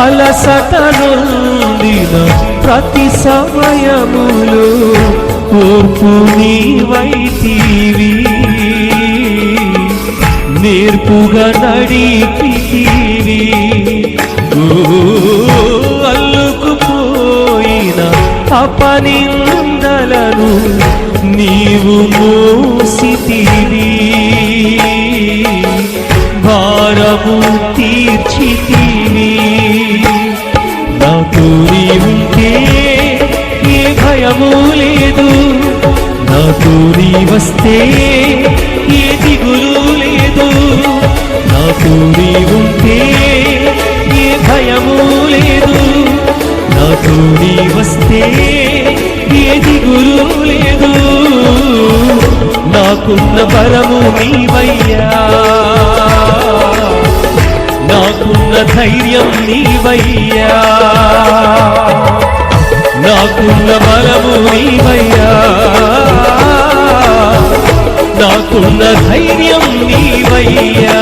అలసట నొందిన ప్రతి సమయములో ఓర్పు నీవైతివి, నేర్పుగా నడిపితివి. అల్లుకుపోయిన అపనిందలను నీవు మోసితివి, భారము తీర్చితివి. నాతో నీవుంటే ఏ భయము లేదు, నాతో నీ వస్తే ఏ దిగులు లేదు. నాతో నీవుంటే ఏ భయము లేదు, నాతో నీ వస్తే ఏ దిగులు లేదు. నాకున్న బలము నీవయ్యా, నాకున్న ధైర్యం నీవయ్యా, నాకున్న బలము నీవయ్యా, నాకున్న ధైర్యం నీవయ్యా.